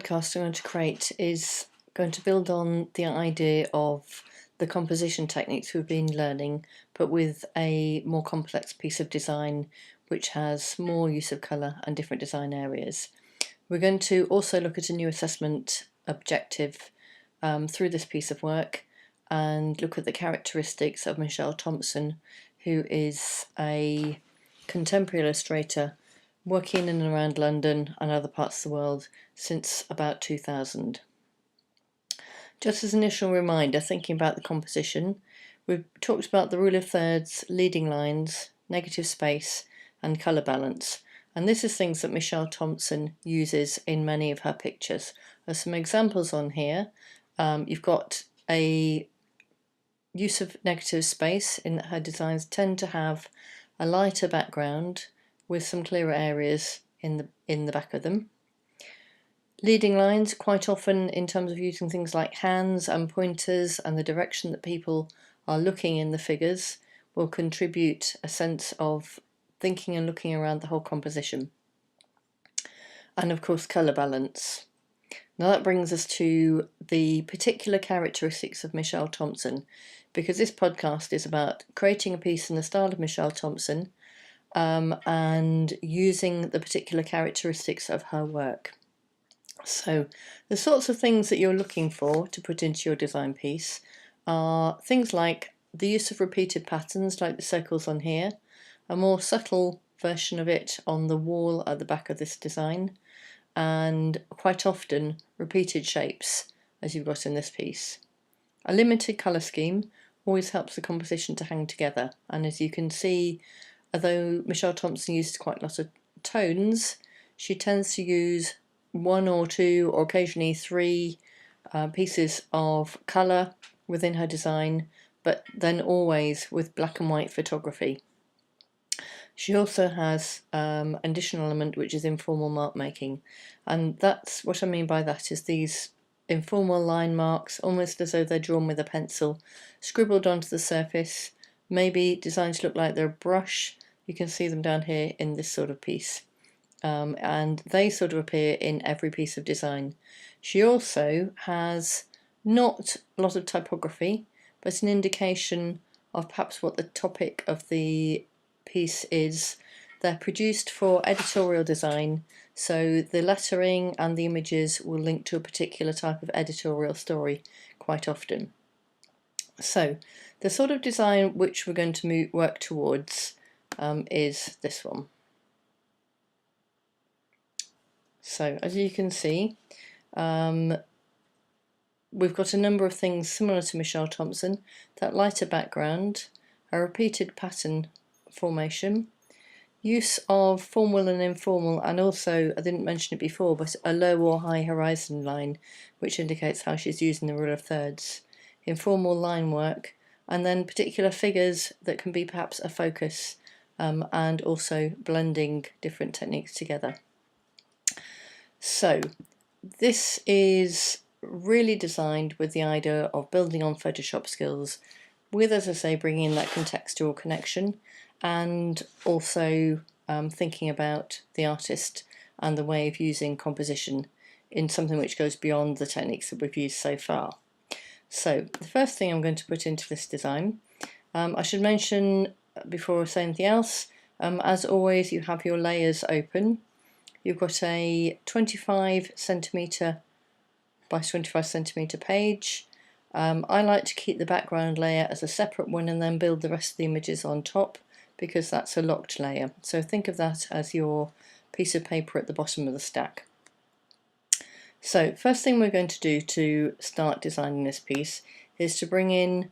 podcast I'm going to create is going to build on the idea of the composition techniques we've been learning, but with a more complex piece of design which has more use of colour and different design areas. We're going to also look at a new assessment objective through this piece of work and look at the characteristics of Michelle Thompson, who is a contemporary illustrator working in and around London and other parts of the world since about 2000. Just as an initial reminder, thinking about the composition, we've talked about the rule of thirds, leading lines, negative space and colour balance, and this is things that Michelle Thompson uses in many of her pictures. There's some examples on here. You've got a use of negative space in that her designs tend to have a lighter background with some clearer areas in the back of them. Leading lines, quite often in terms of using things like hands and pointers and the direction that people are looking in the figures, will contribute a sense of thinking and looking around the whole composition. And of course, colour balance. Now that brings us to the particular characteristics of Michelle Thompson, because this podcast is about creating a piece in the style of Michelle Thompson and using the particular characteristics of her work. So the sorts of things that you're looking for to put into your design piece are things like the use of repeated patterns like the circles on here, a more subtle version of it on the wall at the back of this design, and quite often repeated shapes as you've got in this piece. A limited colour scheme always helps the composition to hang together, and as you can see, although Michelle Thompson uses quite a lot of tones, she tends to use one or two or occasionally three pieces of colour within her design, but then always with black and white photography. She also has an additional element which is informal mark making, and that's what I mean by that is these informal line marks, almost as though they're drawn with a pencil, scribbled onto the surface, maybe designed to look like they're a brush. You can see them down here in this sort of piece. And they sort of appear in every piece of design. She also has not a lot of typography, but an indication of perhaps what the topic of the piece is. They're produced for editorial design, so the lettering and the images will link to a particular type of editorial story quite often. So the sort of design which we're going to work towards is this one. So as you can see, we've got a number of things similar to Michelle Thompson, that lighter background, a repeated pattern formation, use of formal and informal, and also, I didn't mention it before, but a low or high horizon line, which indicates how she's using the rule of thirds, informal line work, and then particular figures that can be perhaps a focus, and also blending different techniques together. So this is really designed with the idea of building on Photoshop skills with, as I say, bringing in that contextual connection and also thinking about the artist and the way of using composition in something which goes beyond the techniques that we've used so far. So the first thing I'm going to put into this design, I should mention before I say anything else, as always you have your layers open. You've got a 25 centimetre by 25 centimetre page. I like to keep the background layer as a separate one and then build the rest of the images on top because that's a locked layer. So think of that as your piece of paper at the bottom of the stack. So first thing we're going to do to start designing this piece is to bring in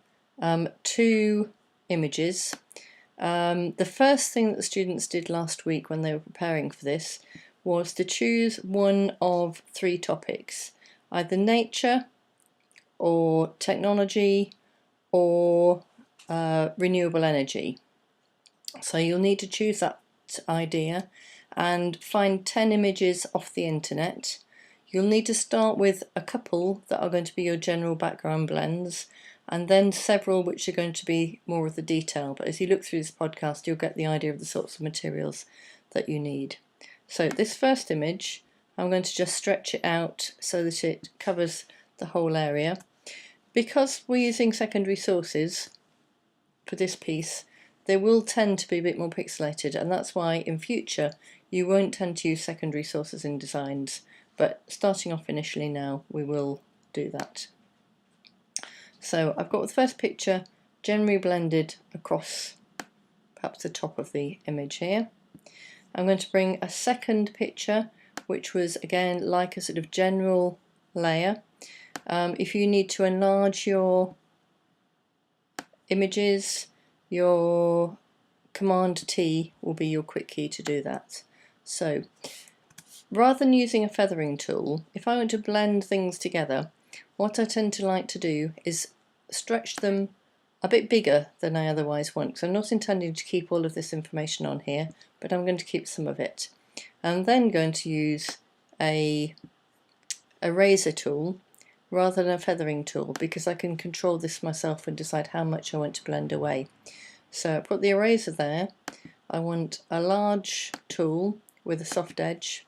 two images. The first thing that the students did last week when they were preparing for this was to choose one of three topics, either nature or technology or renewable energy. So you'll need to choose that idea and find 10 images off the internet. You'll need to start with a couple that are going to be your general background blends, and then several which are going to be more of the detail. But as you look through this podcast, you'll get the idea of the sorts of materials that you need. So this first image, I'm going to just stretch it out so that it covers the whole area. Because we're using secondary sources for this piece, they will tend to be a bit more pixelated, and that's why in future you won't tend to use secondary sources in designs, but starting off initially now we will do that. So I've got the first picture generally blended across perhaps the top of the image here. I'm going to bring a second picture which was again like a sort of general layer. If you need to enlarge your images, your Command T will be your quick key to do that. So rather than using a feathering tool, if I want to blend things together, what I tend to like to do is stretch them a bit bigger than I otherwise want, because I'm not intending to keep all of this information on here, but I'm going to keep some of it. I'm then going to use a eraser tool rather than a feathering tool, because I can control this myself and decide how much I want to blend away. So I put the eraser there. I want a large tool with a soft edge.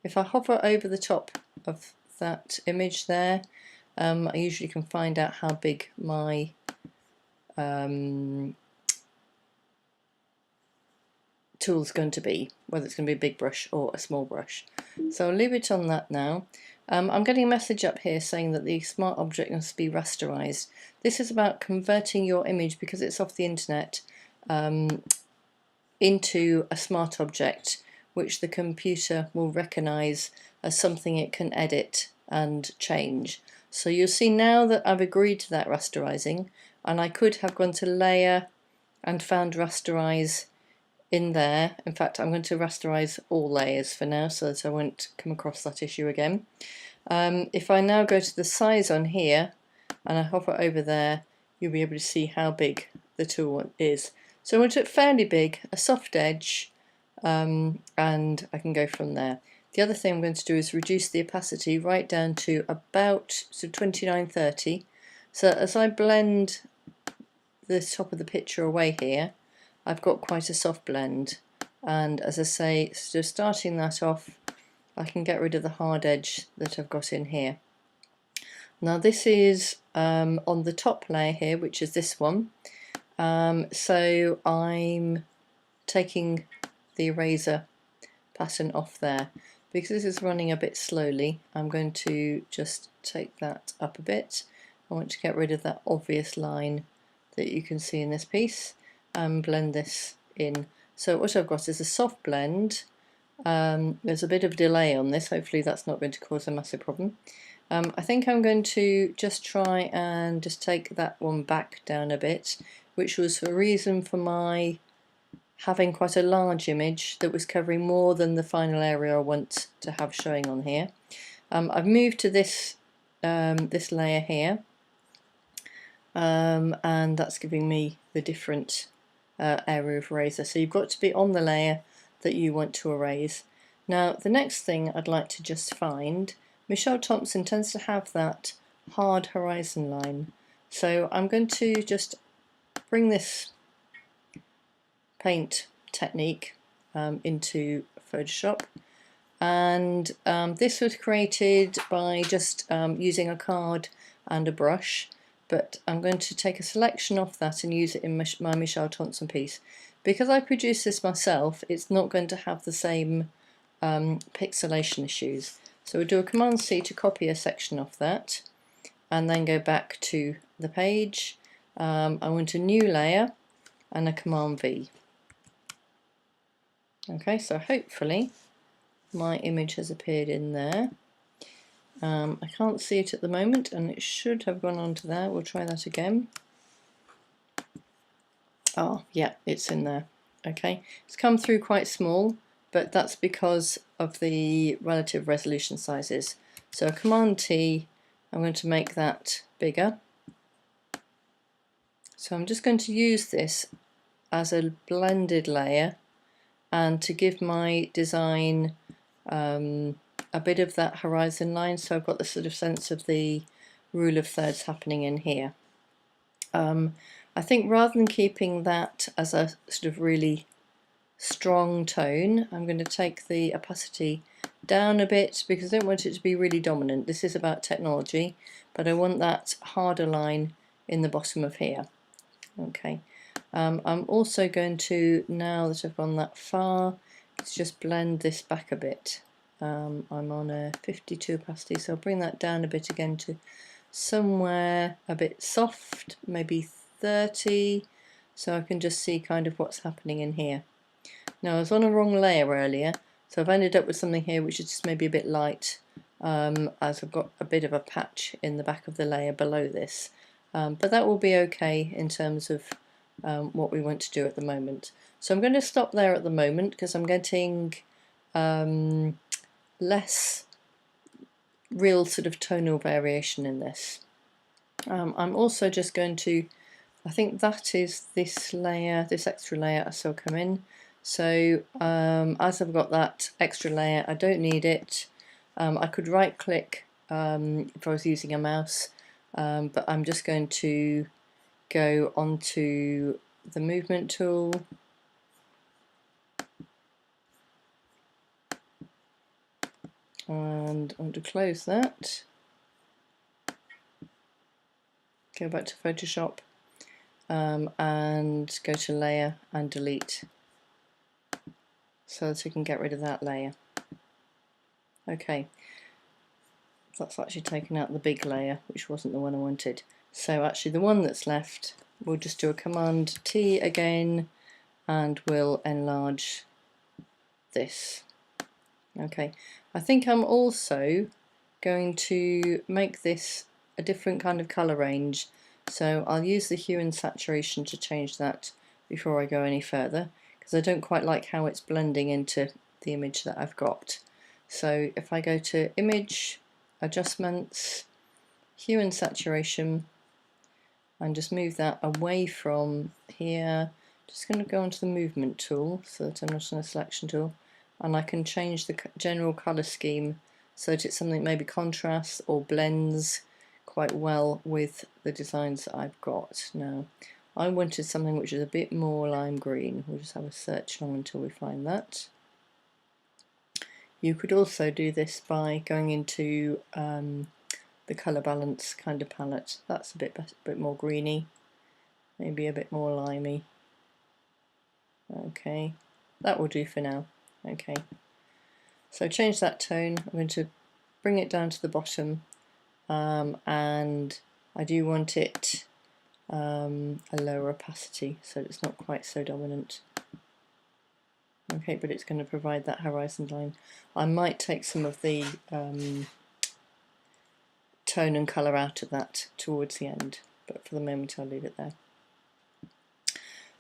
If I hover over the top of that image there, I usually can find out how big my tool's going to be, whether it's going to be a big brush or a small brush. So I'll leave it on that now. I'm getting a message up here saying that the smart object must be rasterized. This is about converting your image, because it's off the internet, into a smart object which the computer will recognize as something it can edit and change. So you'll see now that I've agreed to that rasterizing, and I could have gone to layer and found rasterize in there. In fact, I'm going to rasterize all layers for now so that I won't come across that issue again. If I now go to the size on here and I hover over there, you'll be able to see how big the tool is. So I want it fairly big, a soft edge, and I can go from there. The other thing I'm going to do is reduce the opacity right down to about 2930. So as I blend the top of the picture away here, I've got quite a soft blend, and as I say, so starting that off, I can get rid of the hard edge that I've got in here. Now this is on the top layer here, which is this one, so I'm taking the eraser pattern off there. Because this is running a bit slowly, I'm going to just take that up a bit. I want to get rid of that obvious line that you can see in this piece and blend this in. So what I've got is a soft blend. There's a bit of delay on this, hopefully that's not going to cause a massive problem. I think I'm going to just try and just take that one back down a bit, which was a reason for my having quite a large image that was covering more than the final area I want to have showing on here. I've moved to this this layer here, and that's giving me the different area of eraser. So you've got to be on the layer that you want to erase. Now the next thing I'd like to just find, Michelle Thompson tends to have that hard horizon line, so I'm going to just bring this paint technique into Photoshop, and this was created by just using a card and a brush, but I'm going to take a selection of that and use it in my Michelle Thompson piece. Because I produced this myself, it's not going to have the same pixelation issues. So we'll do a Command C to copy a section of that and then go back to the page. I want a new layer and a Command V. Okay, so hopefully my image has appeared in there. I can't see it at the moment, and it should have gone onto there. We'll try that again. Oh, yeah, it's in there. Okay, it's come through quite small, but that's because of the relative resolution sizes. So Command T, I'm going to make that bigger. So I'm just going to use this as a blended layer and to give my design a bit of that horizon line, so I've got the sort of sense of the rule of thirds happening in here. I think rather than keeping that as a sort of really strong tone, I'm going to take the opacity down a bit because I don't want it to be really dominant. This is about technology, but I want that harder line in the bottom of here. Okay, I'm also going to, now that I've gone that far, let's just blend this back a bit. I'm on a 52 opacity, so I'll bring that down a bit again to somewhere a bit soft, maybe 30, so I can just see kind of what's happening in here. Now I was on a wrong layer earlier, so I've ended up with something here which is just maybe a bit light, as I've got a bit of a patch in the back of the layer below this. But that will be okay in terms of what we want to do at the moment. So I'm going to stop there at the moment because I'm getting less real sort of tonal variation in this. I'm also just going to, I think that is this layer, this extra layer I saw come in. So as I've got that extra layer, I don't need it. I could right click if I was using a mouse, but I'm just going to go onto the movement tool, and I want to close that, go back to Photoshop, and go to layer and delete so that I can get rid of that layer. Okay, that's actually taken out the big layer, which wasn't the one I wanted. So actually the one that's left, we'll just do a Command T again and we'll enlarge this. Okay, I think I'm also going to make this a different kind of colour range, so I'll use the hue and saturation to change that before I go any further, because I don't quite like how it's blending into the image that I've got. So if I go to Image, Adjustments, Hue and Saturation, and just move that away from here, just going to go onto the Movement tool so that I'm not on a selection tool, and I can change the general colour scheme so that it's something that maybe contrasts or blends quite well with the designs that I've got. Now I wanted something which is a bit more lime green. We'll just have a search long until we find that. You could also do this by going into the colour balance kind of palette. That's a bit more greeny, maybe a bit more limey. Okay, that will do for now. Okay, so change that tone. I'm going to bring it down to the bottom, and I do want it a lower opacity so it's not quite so dominant. Okay, but it's going to provide that horizon line. I might take some of the tone and colour out of that towards the end, but for the moment I'll leave it there.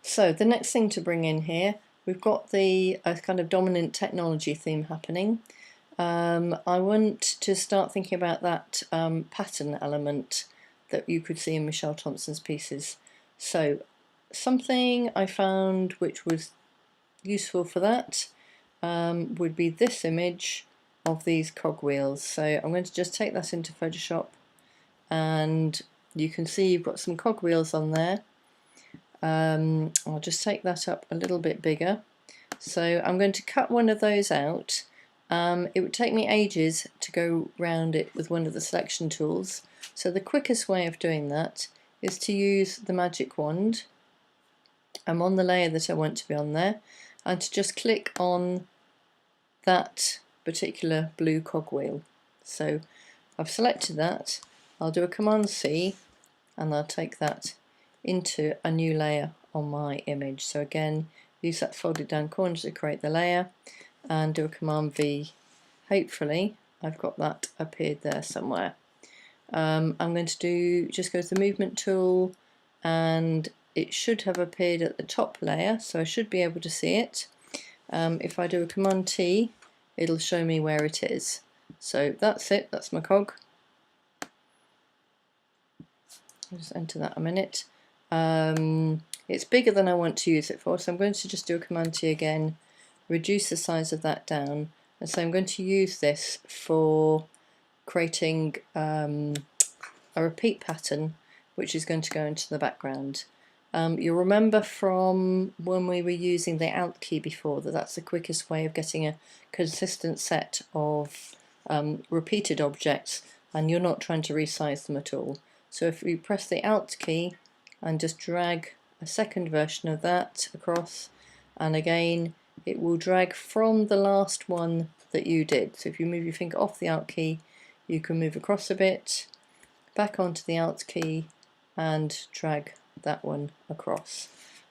So the next thing to bring in here, we've got the kind of dominant technology theme happening. I want to start thinking about that pattern element that you could see in Michelle Thompson's pieces. So something I found which was useful for that would be this image of these cogwheels. So I'm going to just take that into Photoshop, and you can see you've got some cogwheels on there. I'll just take that up a little bit bigger. So I'm going to cut one of those out. It would take me ages to go round it with one of the selection tools, so the quickest way of doing that is to use the magic wand. I'm on the layer that I want to be on there, and to just click on that particular blue cogwheel. So I've selected that, I'll do a Command C and I'll take that into a new layer on my image. So again, use that folded down corner to create the layer and do a Command V. Hopefully I've got that appeared there somewhere. I'm going to just go to the movement tool, and it should have appeared at the top layer, so I should be able to see it. If I do a Command T, it'll show me where it is. So that's it, that's my cog. I'll just enter that a minute. It's bigger than I want to use it for, so I'm going to just do a Command T again, reduce the size of that down, and so I'm going to use this for creating a repeat pattern which is going to go into the background. You'll remember from when we were using the Alt key before that that's the quickest way of getting a consistent set of repeated objects, and you're not trying to resize them at all. So if you press the Alt key and just drag a second version of that across, and again it will drag from the last one that you did. So if you move your finger off the Alt key, you can move across a bit, back onto the Alt key, and drag that one across.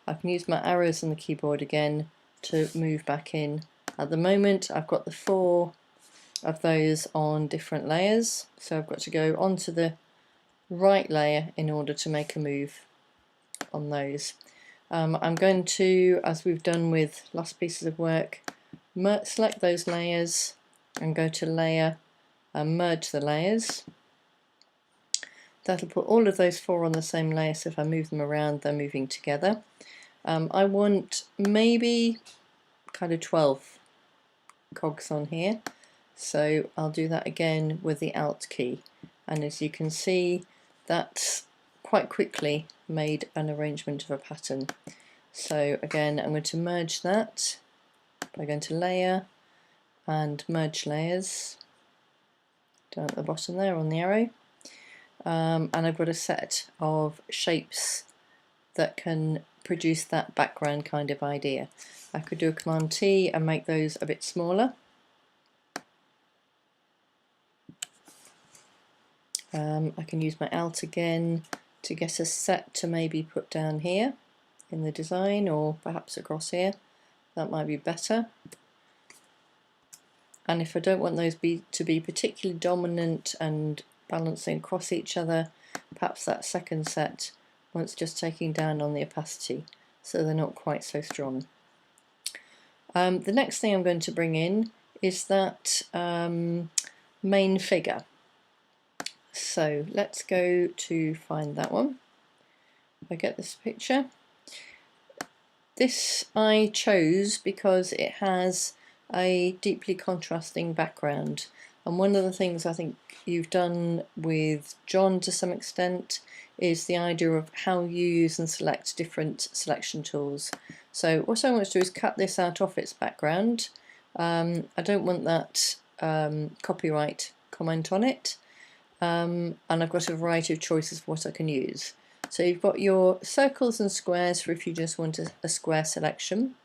I can use my arrows on the keyboard again to move back in. At the moment I've got the 4 of those on different layers, so I've got to go onto the right layer in order to make a move on those. I'm going to, as we've done with last pieces of work, select those layers and go to layer and merge the layers. That'll put all of those 4 on the same layer, so if I move them around they're moving together. I want maybe kind of 12 cogs on here, so I'll do that again with the Alt key, and as you can see that's quite quickly made an arrangement of a pattern. So again I'm going to merge that by going to layer and merge layers down at the bottom there on the arrow. And I've got a set of shapes that can produce that background kind of idea. I could do a Command T and make those a bit smaller. I can use my Alt again to get a set to maybe put down here in the design, or perhaps across here. That might be better. And if I don't want those to be particularly dominant and balancing across each other, perhaps that second set wants just taking down on the opacity so they're not quite so strong. The next thing I'm going to bring in is that main figure. So let's go to find that one. I get this picture. This I chose because it has a deeply contrasting background, and one of the things I think you've done with John to some extent is the idea of how you use and select different selection tools. So what I want to do is cut this out off its background. I don't want that copyright comment on it, and I've got a variety of choices for what I can use. So you've got your circles and squares for if you just want a square selection.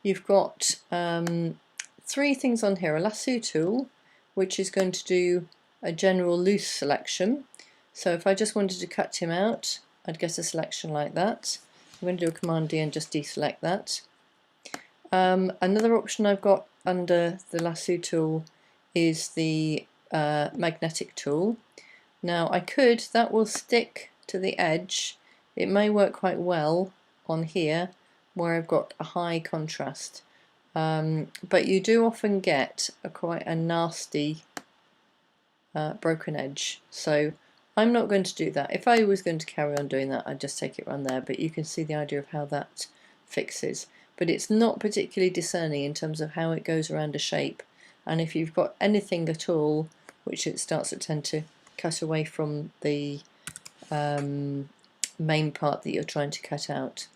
You've got 3 things on here: a lasso tool, which is going to do a general loose selection. So if I just wanted to cut him out, I'd get a selection like that. I'm going to do a Command D and just deselect that. Another option I've got under the lasso tool is the magnetic tool. Now that will stick to the edge. It may work quite well on here where I've got a high contrast, but you do often get quite a nasty broken edge, so I'm not going to do that. If I was going to carry on doing that, I'd just take it around there, but you can see the idea of how that fixes. But it's not particularly discerning in terms of how it goes around a shape, and if you've got anything at all which it starts to tend to cut away from the main part that you're trying to cut out.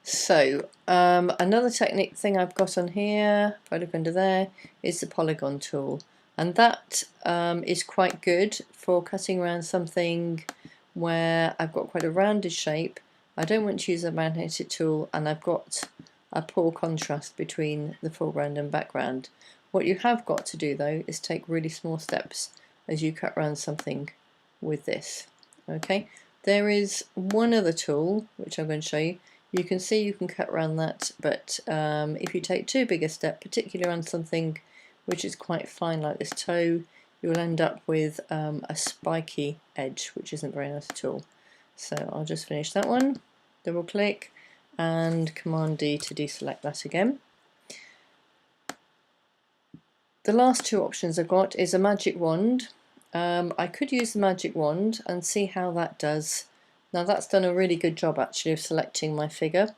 So another technique thing I've got on here, if I look under there, is the polygon tool, and that is quite good for cutting around something where I've got quite a rounded shape. I don't want to use a magnetic tool and I've got a poor contrast between the foreground and background. What you have got to do though is take really small steps as you cut around something with this. Okay, there is one other tool which I'm going to show you. You can see you can cut around that, but if you take too big a step, particularly around something which is quite fine like this toe, you'll end up with a spiky edge, which isn't very nice at all. So I'll just finish that one, double click and Command D to deselect that again. The last 2 options I've got is a magic wand. I could use the magic wand and see how that does. Now that's done a really good job actually of selecting my figure.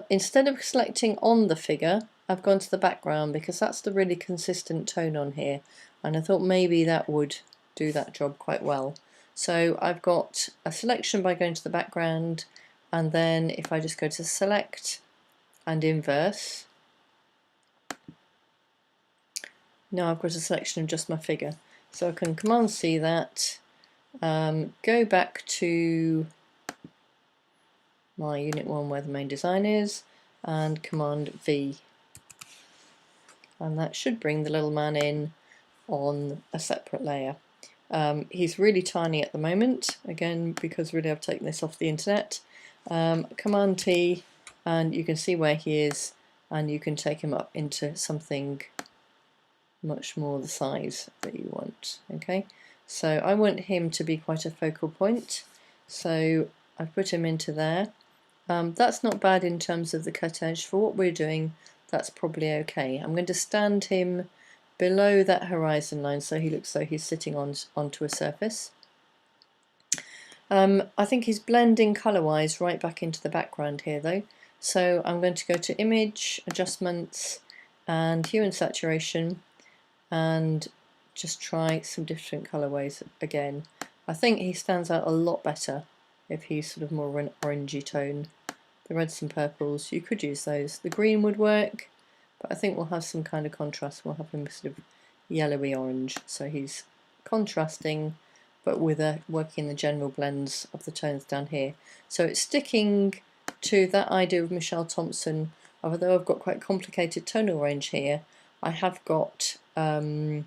Instead of selecting on the figure, I've gone to the background because that's the really consistent tone on here, and I thought maybe that would do that job quite well. So I've got a selection by going to the background, and then if I just go to select and inverse, now I've got a selection of just my figure. So I can Command C that, go back to my Unit 1 where the main design is, and Command V. And that should bring the little man in on a separate layer. He's really tiny at the moment, again because really I've taken this off the internet. Command T, and you can see where he is, and you can take him up into something much more the size that you want. Okay, so I want him to be quite a focal point, so I've put him into there. That's not bad in terms of the cut edge. For what we're doing, that's probably okay. I'm going to stand him below that horizon line so he looks like he's sitting onto a surface. I think he's blending colour-wise right back into the background here though, so I'm going to go to Image, Adjustments, and Hue and Saturation, and just try some different colourways again. I think he stands out a lot better if he's sort of more an orangey tone. The reds and purples, you could use those. The green would work, but I think we'll have some kind of contrast. We'll have him sort of yellowy orange, so he's contrasting but with working in the general blends of the tones down here. So it's sticking to that idea of Michelle Thompson. Although I've got quite complicated tonal range here, I have got a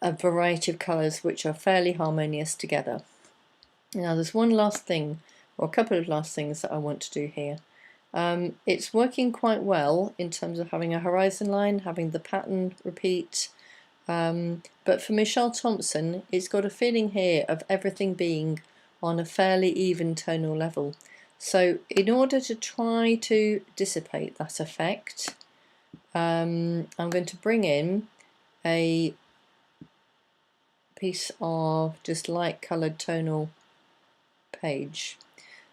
variety of colours which are fairly harmonious together. Now there's one last thing, or a couple of last things that I want to do here. It's working quite well in terms of having a horizon line, having the pattern repeat, but for Michelle Thompson it's got a feeling here of everything being on a fairly even tonal level. So in order to try to dissipate that effect, I'm going to bring in a piece of just light coloured tonal page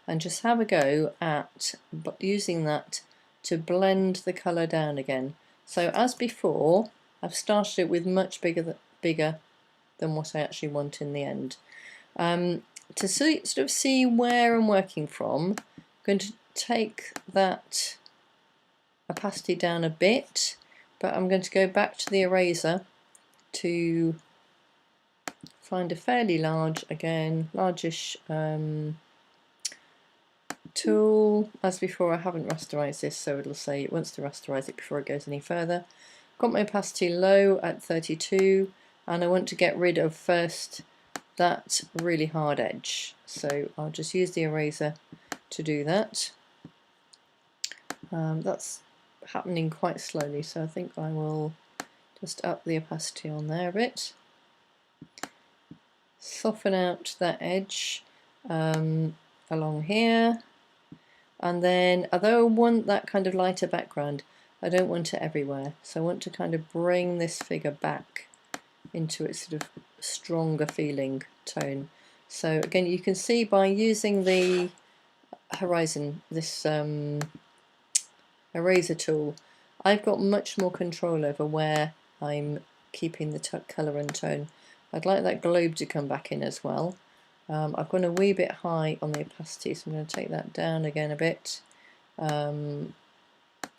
and just have a go at using that to blend the colour down again. So as before, I've started it with much bigger than what I actually want in the end. To sort of see where I'm working from, I'm going to take that opacity down a bit, but I'm going to go back to the eraser to find a fairly large, again, largish tool. As before, I haven't rasterized this, so it'll say it wants to rasterize it before it goes any further. Got my opacity low at 32, and I want to get rid of first that really hard edge. So I'll just use the eraser to do that. That's happening quite slowly, so I think I will just up the opacity on there a bit. Soften out that edge along here, and then although I want that kind of lighter background, I don't want it everywhere, so I want to kind of bring this figure back into its sort of stronger feeling tone. So again, you can see by using the horizon, this eraser tool, I've got much more control over where I'm keeping the colour and tone. I'd like that globe to come back in as well. I've gone a wee bit high on the opacity, so I'm going to take that down again a bit.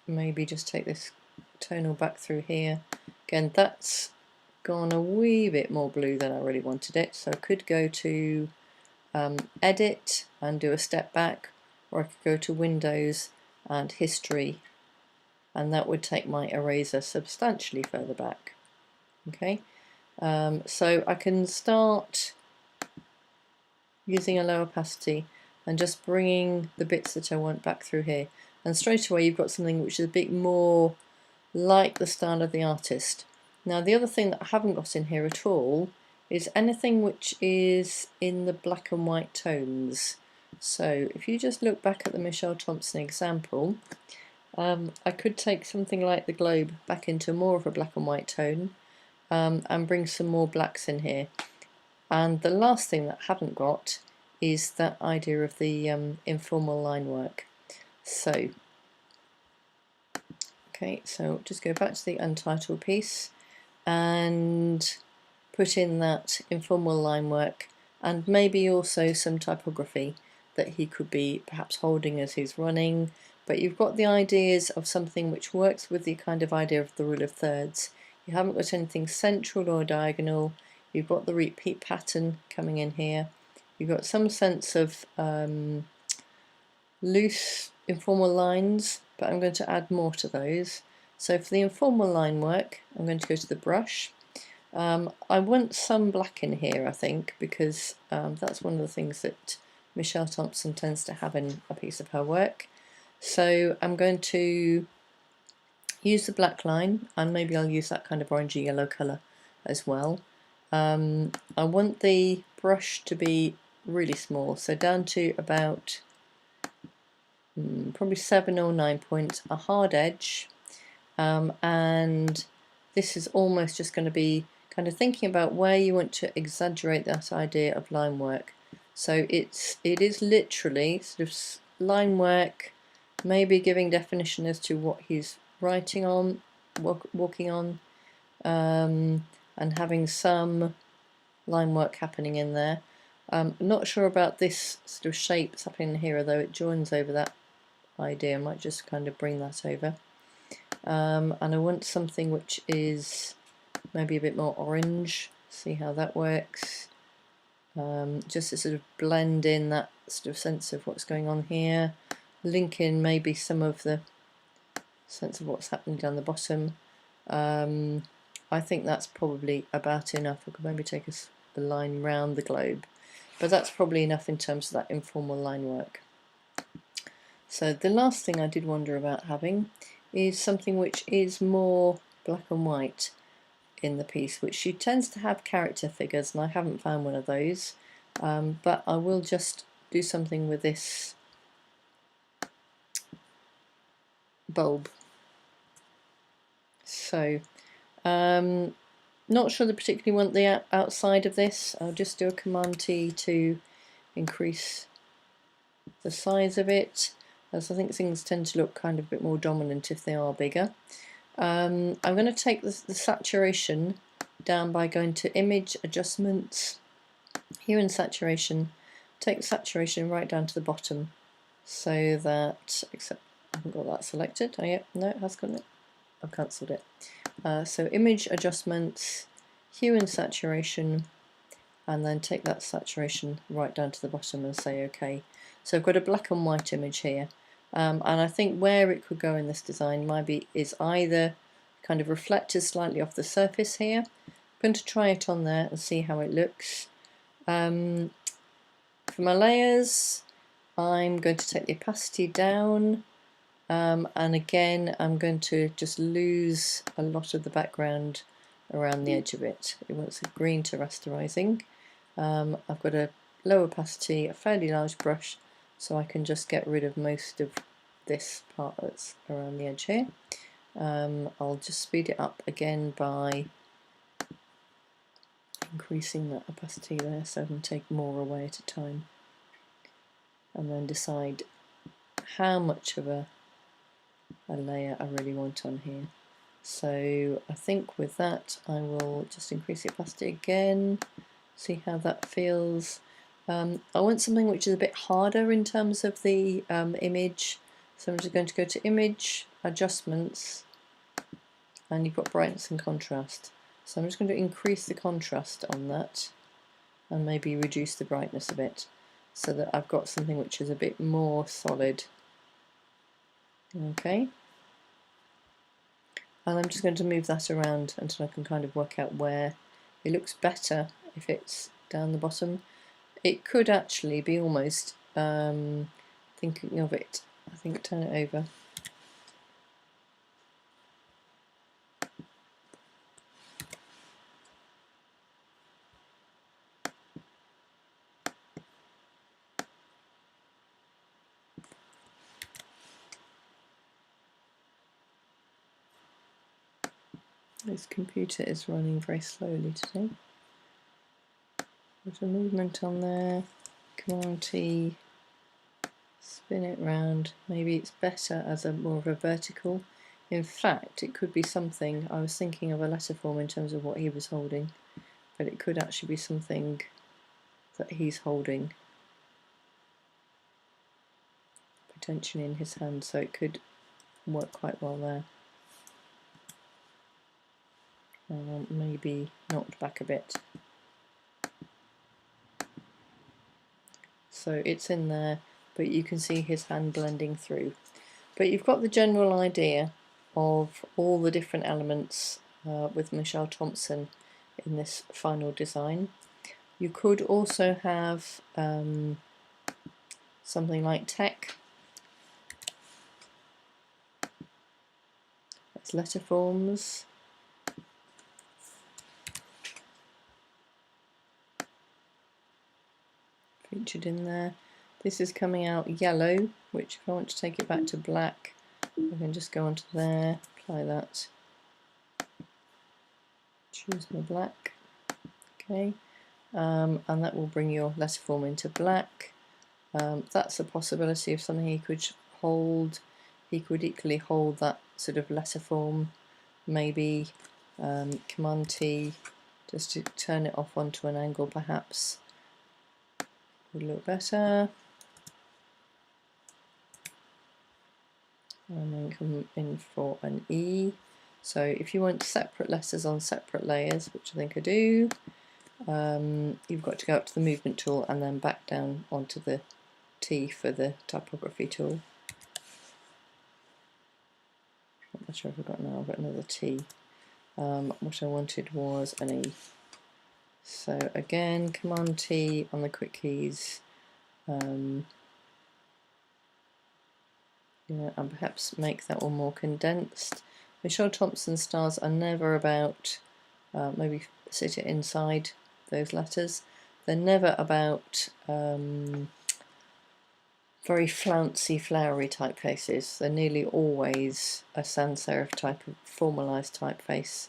Maybe just take this tonal back through here. Again, that's gone a wee bit more blue than I really wanted it, so I could go to Edit and do a step back, or I could go to Windows and History, and that would take my eraser substantially further back. Okay, so I can start using a low opacity and just bringing the bits that I want back through here, and straight away you've got something which is a bit more like the style of the artist. Now the other thing that I haven't got in here at all is anything which is in the black and white tones. So if you just look back at the Michelle Thompson example, I could take something like the globe back into more of a black and white tone, and bring some more blacks in here. And the last thing that I haven't got is that idea of the informal line work. So, okay, so just go back to the untitled piece and put in that informal line work, and maybe also some typography. that he could be perhaps holding as he's running, but you've got the ideas of something which works with the kind of idea of the rule of thirds. You haven't got anything central or diagonal. You've got the repeat pattern coming in here. You've got some sense of loose informal lines, but I'm going to add more to those. So for the informal line work, I'm going to go to the brush. I want some black in here, I think, because that's one of the things that Michelle Thompson tends to have in a piece of her work. So I'm going to use the black line, and maybe I'll use that kind of orangey yellow colour as well. I want the brush to be really small, so down to about probably 7 or 9 points, a hard edge, and this is almost just going to be kind of thinking about where you want to exaggerate that idea of line work. So it is literally sort of line work, maybe giving definition as to what he's writing on, walking on, and having some line work happening in there. I'm not sure about this sort of shape that's happening here, although it joins over that idea. I might just kind of bring that over. And I want something which is maybe a bit more orange, see how that works. Just to sort of blend in that sort of sense of what's going on here, link in maybe some of the sense of what's happening down the bottom. I think that's probably about enough. I could maybe take a line round the globe, but that's probably enough in terms of that informal line work. So the last thing I did wonder about having is something which is more black and white in the piece, which she tends to have character figures, and I haven't found one of those, but I will just do something with this bulb. So not sure that I particularly want the outside of this. I'll just do a Command T to increase the size of it, as I think things tend to look kind of a bit more dominant if they are bigger. I'm going to take the saturation down by going to Image, Adjustments, here in Saturation, take the saturation right down to the bottom, so that, except I haven't got that selected. Oh yeah, no, it has got it. I've cancelled it. So Image, Adjustments, Hue and Saturation, and then take that saturation right down to the bottom and say OK. So I've got a black and white image here, and I think where it could go in this design maybe is either kind of reflected slightly off the surface here. I'm going to try it on there and see how it looks. For my layers, I'm going to take the opacity down, and again I'm going to just lose a lot of the background around the edge of it. It wants a green to rasterizing. I've got a low opacity, a fairly large brush, so I can just get rid of most of this part that's around the edge here. I'll just speed it up again by increasing that opacity there so I can take more away at a time, and then decide how much of a layer I really want on here. So I think with that I will just increase the opacity again, see how that feels. I want something which is a bit harder in terms of the image, so I'm just going to go to Image, Adjustments, and you've got Brightness and Contrast. So I'm just going to increase the contrast on that and maybe reduce the brightness a bit, so that I've got something which is a bit more solid. Okay. And I'm just going to move that around until I can kind of work out where it looks better if it's down the bottom. It could actually be almost, thinking of it, I think turn it over. This computer is running very slowly today. There's a movement on there, Command T, spin it round. Maybe it's better as a more of a vertical. In fact, it could be something, I was thinking of a letter form in terms of what he was holding, but it could actually be something that he's holding. tension in his hand, so it could work quite well there. Maybe knocked back a bit. So it's in there, but you can see his hand blending through. But you've got the general idea of all the different elements with Michelle Thompson in this final design. You could also have something like tech. It's letter forms. Featured in there. This is coming out yellow, which if I want to take it back to black, I can just go onto there, apply that, choose my black, okay, and that will bring your letter form into black. That's a possibility of something he could hold. He could equally hold that sort of letter form, maybe Command T, just to turn it off onto an angle perhaps. Would look better. And then come in for an E. So if you want separate letters on separate layers, which I think I do, you've got to go up to the movement tool and then back down onto the T for the typography tool. I'm not sure if I've got now, I've got another T. What I wanted was an E. So again, Command T on the quick keys. And perhaps make that one more condensed. Michelle Thompson stars are never about, maybe sit it inside those letters, they're never about very flouncy, flowery typefaces. They're nearly always a sans serif type of formalised typeface.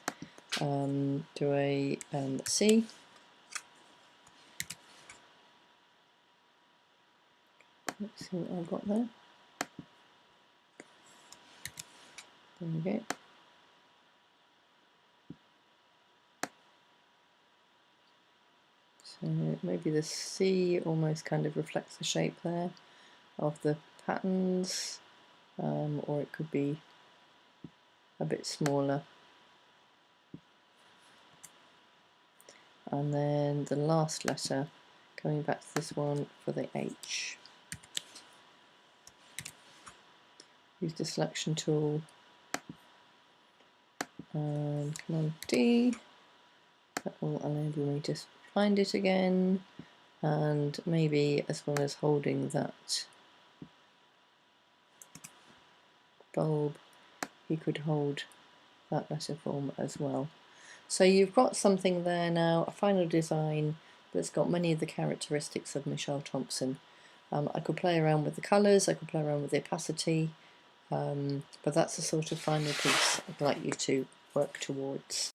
Do a C. Let's see what I've got there. There we go. So maybe the C almost kind of reflects the shape there of the patterns, or it could be a bit smaller. And then the last letter, coming back to this one for the H. Use the selection tool and Command D. That will enable me to find it again, and maybe as well as holding that bulb, he could hold that letter form as well. So you've got something there now, a final design that's got many of the characteristics of Michelle Thompson. I could play around with the colours, I could play around with the opacity, but that's the sort of final piece I'd like you to work towards.